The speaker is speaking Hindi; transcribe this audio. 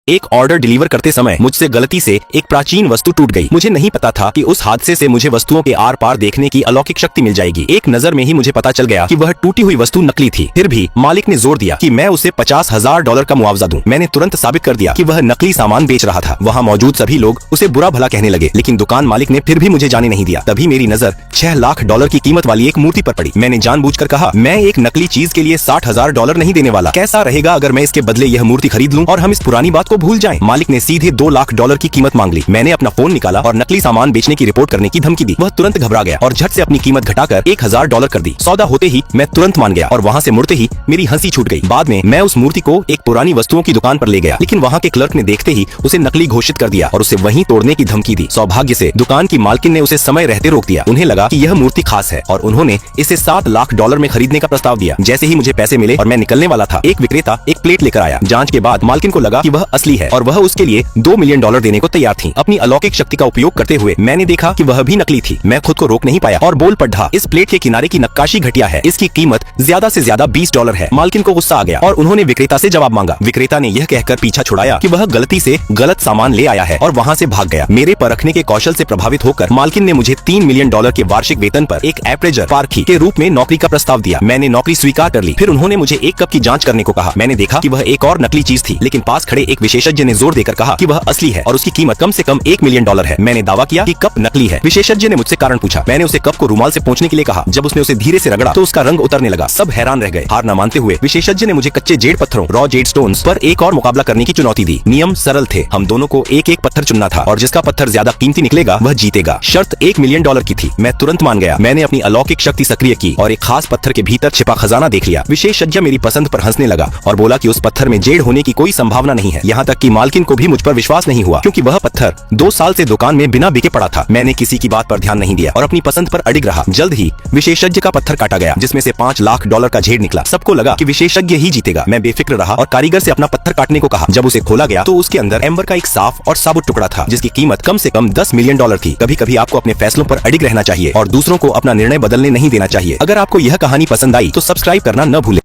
एक ऑर्डर डिलीवर करते समय मुझसे गलती से एक प्राचीन वस्तु टूट गई। मुझे नहीं पता था कि उस हादसे से मुझे वस्तुओं के आर पार देखने की अलौकिक शक्ति मिल जाएगी। एक नजर में ही मुझे पता चल गया कि वह टूटी हुई वस्तु नकली थी। फिर भी मालिक ने जोर दिया कि मैं उसे $50,000 का मुआवजा दूं। मैंने तुरंत साबित कर दिया कि वह नकली सामान बेच रहा था। वहाँ मौजूद सभी लोग उसे बुरा भला कहने लगे, लेकिन दुकान मालिक ने फिर भी मुझे जाने नहीं दिया। तभी मेरी नजर $6 लाख की कीमत वाली एक मूर्ति पर पड़ी। मैंने जानबूझकर कहा, मैं एक नकली चीज के लिए $60,000 नहीं देने वाला। कैसा रहेगा अगर मैं इसके बदले यह मूर्ति खरीद लूं और हम इस पुरानी बात को भूल जाएं। मालिक ने सीधे $2 लाख की कीमत मांग ली। मैंने अपना फोन निकाला और नकली सामान बेचने की रिपोर्ट करने की धमकी दी। वह तुरंत घबरा गया और झट से अपनी कीमत घटाकर $1,000 कर दी। सौदा होते ही मैं तुरंत मान गया और वहाँ से मुड़ते ही मेरी हंसी छूट गई। बाद में मैं उस मूर्ति को एक पुरानी वस्तुओं की दुकान पर ले गया, लेकिन वहाँ के क्लर्क ने देखते ही उसे नकली घोषित कर दिया और उसे वहीं तोड़ने की धमकी दी। सौभाग्य से दुकान की मालकिन ने उसे समय रहते रोक दिया। उन्हें लगा कि यह मूर्ति खास है और उन्होंने इसे $7 लाख में खरीदने का प्रस्ताव दिया। जैसे ही मुझे पैसे मिले और मैं निकलने वाला था, एक विक्रेता एक प्लेट लेकर आया। जांच के बाद मालकिन को लगा कि वह असली है और वह उसके लिए $2 मिलियन देने को तैयार थी। अपनी अलौकिक शक्ति का उपयोग करते हुए मैंने देखा कि वह भी नकली थी। मैं खुद को रोक नहीं पाया और बोल पड़ा, इस प्लेट के किनारे की नक्काशी घटिया है, इसकी कीमत ज्यादा से ज्यादा $20 है। मालकिन को गुस्सा आ गया और उन्होंने विक्रेता से जवाब मांगा। विक्रेता ने यह कहकर पीछा छुड़ाया कि वह गलती से गलत सामान ले आया है और वहाँ से भाग गया। मेरे परखने के कौशल से प्रभावित होकर मालकिन ने मुझे $3 मिलियन के वार्षिक वेतन पर एक अप्रेजर पारखी के रूप में नौकरी का प्रस्ताव दिया। मैंने नौकरी स्वीकार कर ली। फिर उन्होंने मुझे एक कप की जांच करने को कहा। मैंने देखा कि वह एक और नकली चीज थी, लेकिन पास खड़े एक विशेषज्ञ ने जोर देकर कहा कि वह असली है और उसकी कीमत कम से कम $1 मिलियन है। मैंने दावा किया कि कप नकली है। विशेषज्ञ ने मुझसे कारण पूछा। मैंने उसे कप को रुमाल से पोंछने के लिए कहा। जब उसने उसे धीरे से रगड़ा तो उसका रंग उतरने लगा। सब हैरान रह गए। हार न मानते हुए विशेषज्ञ ने मुझे कच्चे जेड पत्थरों रॉ जेड स्टोन्स पर एक और मुकाबला करने की चुनौती दी। नियम सरल थे, हम दोनों को एक एक पत्थर चुनना था और जिसका पत्थर ज्यादा कीमती निकलेगा वह जीतेगा। शर्त $1 मिलियन की थी। मैं तुरंत मान गया। मैंने अपनी अलौकिक शक्ति सक्रिय की और एक खास पत्थर के भीतर छिपा खजाना देख लिया। विशेषज्ञ मेरी पसंद पर हंसने लगा और बोला कि उस पत्थर में जेड होने की कोई संभावना नहीं है। यहाँ तक कि मालकिन को भी मुझ पर विश्वास नहीं हुआ, क्योंकि वह पत्थर 2 साल से दुकान में बिना बिके पड़ा था। मैंने किसी की बात पर ध्यान नहीं दिया और अपनी पसंद पर अडिग रहा। जल्द ही विशेषज्ञ का पत्थर काटा गया, जिसमें से $5 लाख का जेड निकला। सबको लगा कि विशेषज्ञ ही जीतेगा। मैं बेफिक्र रहा और कारीगर से अपना पत्थर काटने को कहा। जब उसे खोला गया तो उसके अंदर एम्बर का एक साफ और साबुत टुकड़ा था, जिसकी कीमत कम से कम $10 मिलियन थी। कभी कभी आपको अपने फैसलों पर अडिग रहना चाहिए और दूसरों को अपना निर्णय बदलने नहीं देना चाहिए। अगर आपको यह कहानी पसंद आई तो सब्सक्राइब करना न भूलें।